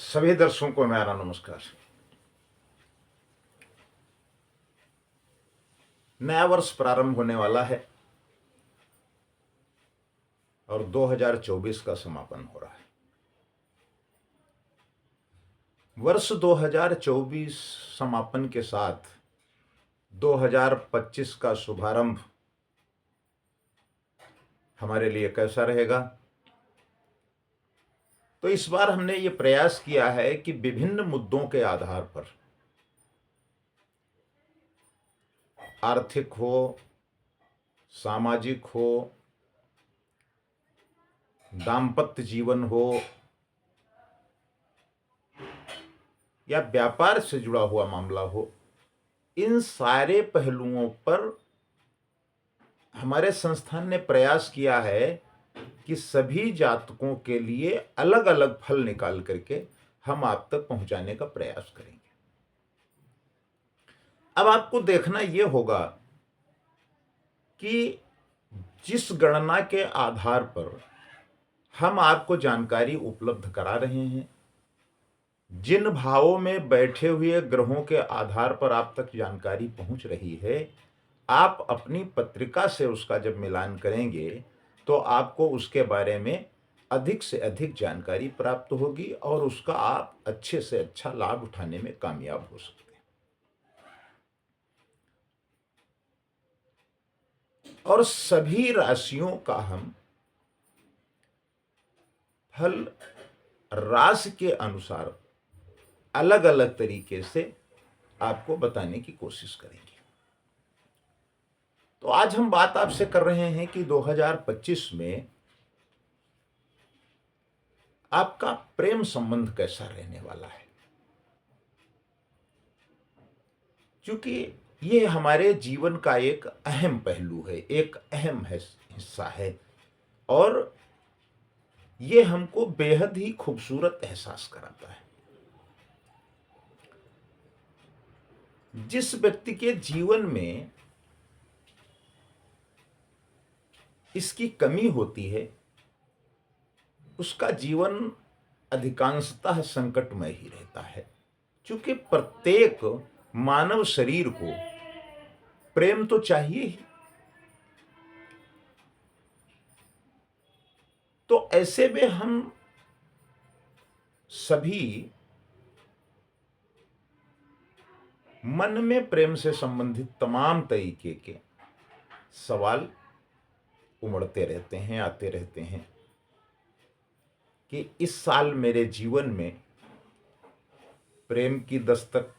सभी दर्शकों को मेरा नमस्कार। नया वर्ष प्रारंभ होने वाला है और 2024 का समापन हो रहा है। वर्ष 2024 समापन के साथ 2025 का शुभारंभ हमारे लिए कैसा रहेगा? तो इस बार हमने ये प्रयास किया है कि विभिन्न मुद्दों के आधार पर, आर्थिक हो, सामाजिक हो, दाम्पत्य जीवन हो या व्यापार से जुड़ा हुआ मामला हो, इन सारे पहलुओं पर हमारे संस्थान ने प्रयास किया है कि सभी जातकों के लिए अलग अलग फल निकाल करके हम आप तक पहुंचाने का प्रयास करेंगे। अब आपको देखना यह होगा कि जिस गणना के आधार पर हम आपको जानकारी उपलब्ध करा रहे हैं, जिन भावों में बैठे हुए ग्रहों के आधार पर आप तक जानकारी पहुंच रही है, आप अपनी पत्रिका से उसका जब मिलान करेंगे तो आपको उसके बारे में अधिक से अधिक जानकारी प्राप्त होगी और उसका आप अच्छे से अच्छा लाभ उठाने में कामयाब हो सकते हैं। और सभी राशियों का हम फल राशि के अनुसार अलग अलग तरीके से आपको बताने की कोशिश करेंगे। तो आज हम बात आपसे कर रहे हैं कि 2025 में आपका प्रेम संबंध कैसा रहने वाला है, क्योंकि ये हमारे जीवन का एक अहम पहलू है, एक अहम हिस्सा है और ये हमको बेहद ही खूबसूरत एहसास कराता है। जिस व्यक्ति के जीवन में इसकी कमी होती है, उसका जीवन अधिकांशतः संकटमय ही रहता है, क्योंकि प्रत्येक मानव शरीर को प्रेम तो चाहिए ही। तो ऐसे में हम सभी मन में प्रेम से संबंधित तमाम तरीके के सवाल उमड़ते रहते हैं, आते रहते हैं कि इस साल मेरे जीवन में प्रेम की दस्तक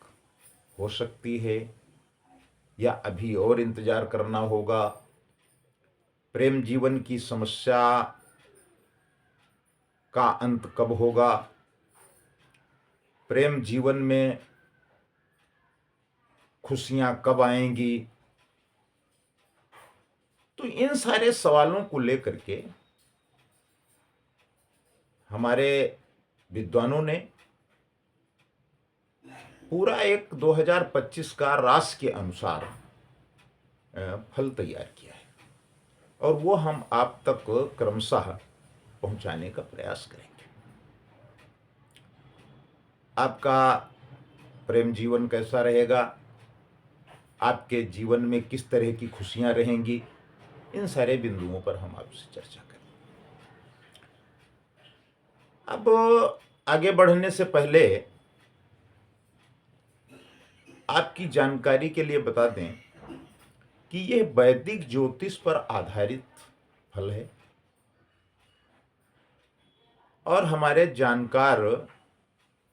हो सकती है या अभी और इंतजार करना होगा। प्रेम जीवन की समस्या का अंत कब होगा? प्रेम जीवन में खुशियां कब आएंगी? तो इन सारे सवालों को लेकर के हमारे विद्वानों ने पूरा एक 2025 का राशि के अनुसार फल तैयार किया है और वो हम आप तक क्रमशः पहुंचाने का प्रयास करेंगे। आपका प्रेम जीवन कैसा रहेगा, आपके जीवन में किस तरह की खुशियां रहेंगी, इन सारे बिंदुओं पर हम आपसे चर्चा करेंगे। अब आगे बढ़ने से पहले आपकी जानकारी के लिए बता दें कि यह वैदिक ज्योतिष पर आधारित फल है और हमारे जानकार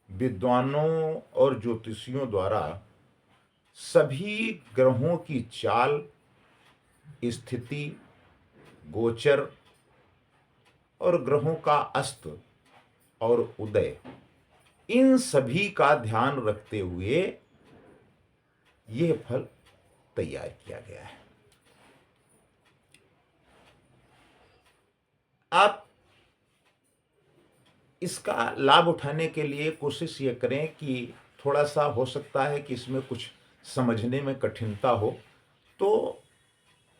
विद्वानों और ज्योतिषियों द्वारा सभी ग्रहों की चाल, स्थिति, गोचर और ग्रहों का अस्त और उदय, इन सभी का ध्यान रखते हुए यह फल तैयार किया गया है। आप इसका लाभ उठाने के लिए कोशिश ये करें कि थोड़ा सा हो सकता है कि इसमें कुछ समझने में कठिनता हो, तो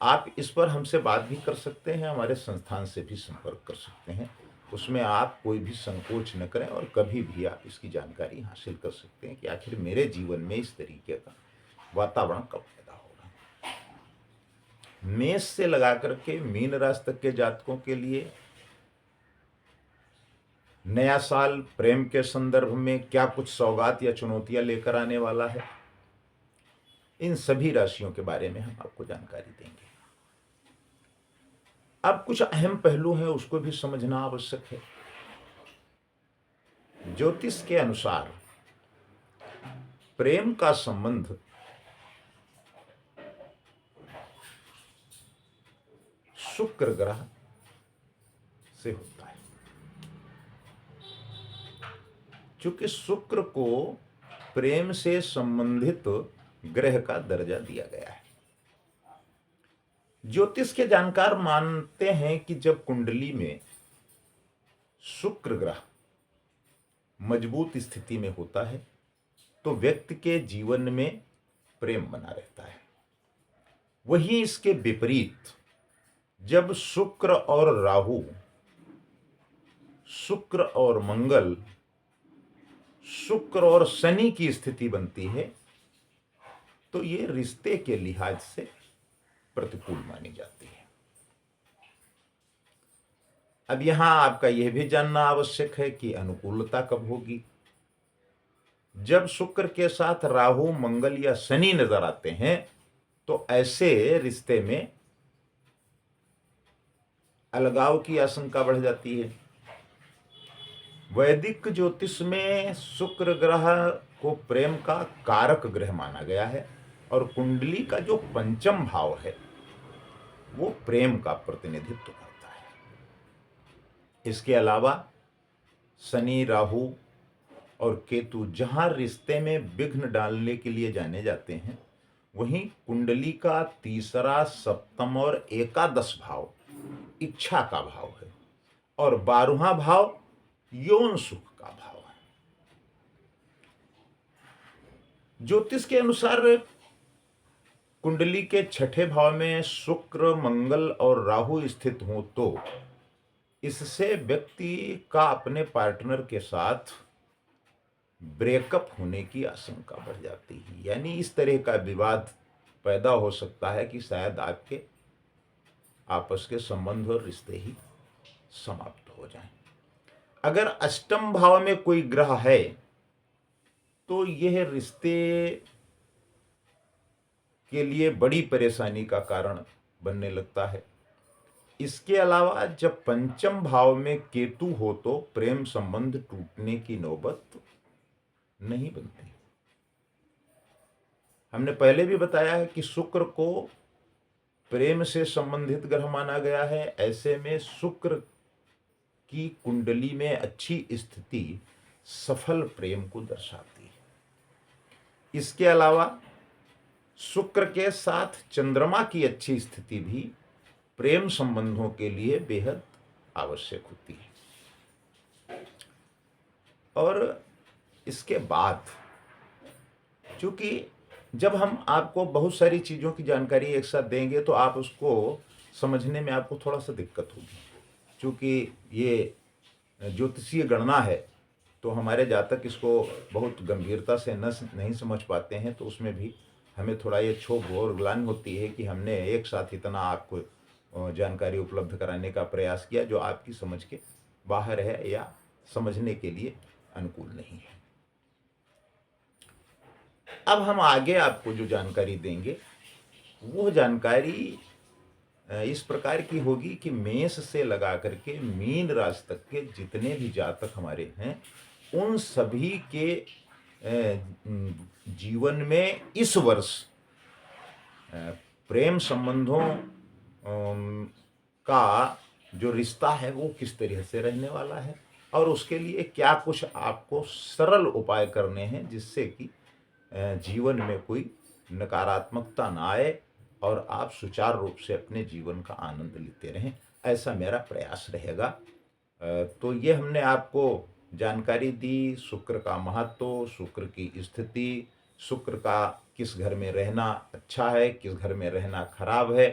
आप इस पर हमसे बात भी कर सकते हैं, हमारे संस्थान से भी संपर्क कर सकते हैं। उसमें आप कोई भी संकोच न करें और कभी भी आप इसकी जानकारी हासिल कर सकते हैं कि आखिर मेरे जीवन में इस तरीके का वातावरण कब पैदा होगा। मेष से लगा करके मीन राशि तक के जातकों के लिए नया साल प्रेम के संदर्भ में क्या कुछ सौगात या चुनौतियां लेकर आने वाला है, इन सभी राशियों के बारे में हम आपको जानकारी देंगे। अब कुछ अहम पहलू हैं, उसको भी समझना आवश्यक है। ज्योतिष के अनुसार प्रेम का संबंध शुक्र ग्रह से होता है। चूंकि शुक्र को प्रेम से संबंधित ग्रह का दर्जा दिया गया है। ज्योतिष के जानकार मानते हैं कि जब कुंडली में शुक्र ग्रह मजबूत स्थिति में होता है तो व्यक्ति के जीवन में प्रेम बना रहता है। वहीं इसके विपरीत जब शुक्र और राहु, शुक्र और मंगल, शुक्र और शनि की स्थिति बनती है तो ये रिश्ते के लिहाज से प्रतिकूल मानी जाती है। अब यहां आपका यह भी जानना आवश्यक है कि अनुकूलता कब होगी। जब शुक्र के साथ राहु, मंगल या शनि नजर आते हैं तो ऐसे रिश्ते में अलगाव की आशंका बढ़ जाती है। वैदिक ज्योतिष में शुक्र ग्रह को प्रेम का कारक ग्रह माना गया है और कुंडली का जो पंचम भाव है वो प्रेम का प्रतिनिधित्व करता है। इसके अलावा शनि, राहु और केतु जहां रिश्ते में विघ्न डालने के लिए जाने जाते हैं, वहीं कुंडली का तीसरा, सप्तम और एकादश भाव इच्छा का भाव है और 12वां भाव यौन सुख का भाव है। ज्योतिष के अनुसार कुंडली के छठे भाव में शुक्र, मंगल और राहु स्थित हो तो इससे व्यक्ति का अपने पार्टनर के साथ ब्रेकअप होने की आशंका बढ़ जाती है। यानी इस तरह का विवाद पैदा हो सकता है कि शायद आपके आपस के संबंध और रिश्ते ही समाप्त हो जाएं। अगर अष्टम भाव में कोई ग्रह है तो यह रिश्ते के लिए बड़ी परेशानी का कारण बनने लगता है। इसके अलावा जब पंचम भाव में केतु हो तो प्रेम संबंध टूटने की नौबत नहीं बनती। हमने पहले भी बताया है कि शुक्र को प्रेम से संबंधित ग्रह माना गया है। ऐसे में शुक्र की कुंडली में अच्छी स्थिति सफल प्रेम को दर्शाती है। इसके अलावा शुक्र के साथ चंद्रमा की अच्छी स्थिति भी प्रेम संबंधों के लिए बेहद आवश्यक होती है। और इसके बाद चूंकि जब हम आपको बहुत सारी चीज़ों की जानकारी एक साथ देंगे तो आप उसको समझने में आपको थोड़ा सा दिक्कत होगी। चूंकि ये ज्योतिषीय गणना है तो हमारे जातक इसको बहुत गंभीरता से नहीं समझ पाते हैं, तो उसमें भी हमें थोड़ा ये क्षोभ और ग्लानि होती है कि हमने एक साथ इतना आपको जानकारी उपलब्ध कराने का प्रयास किया जो आपकी समझ के बाहर है या समझने के लिए अनुकूल नहीं है। अब हम आगे आपको जो जानकारी देंगे वो जानकारी इस प्रकार की होगी कि मेष से लगा करके मीन राशि तक के जितने भी जातक हमारे हैं उन सभी के जीवन में इस वर्ष प्रेम संबंधों का जो रिश्ता है वो किस तरह से रहने वाला है और उसके लिए क्या कुछ आपको सरल उपाय करने हैं जिससे कि जीवन में कोई नकारात्मकता ना आए और आप सुचारू रूप से अपने जीवन का आनंद लेते रहें, ऐसा मेरा प्रयास रहेगा। तो ये हमने आपको जानकारी दी शुक्र का महत्व, शुक्र की स्थिति, शुक्र का किस घर में रहना अच्छा है, किस घर में रहना खराब है,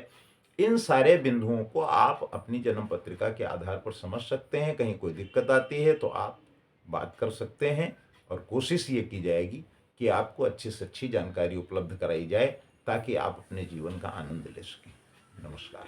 इन सारे बिंदुओं को आप अपनी जन्म पत्रिका के आधार पर समझ सकते हैं। कहीं कोई दिक्कत आती है तो आप बात कर सकते हैं और कोशिश ये की जाएगी कि आपको अच्छी से अच्छी जानकारी उपलब्ध कराई जाए ताकि आप अपने जीवन का आनंद ले सकें। नमस्कार।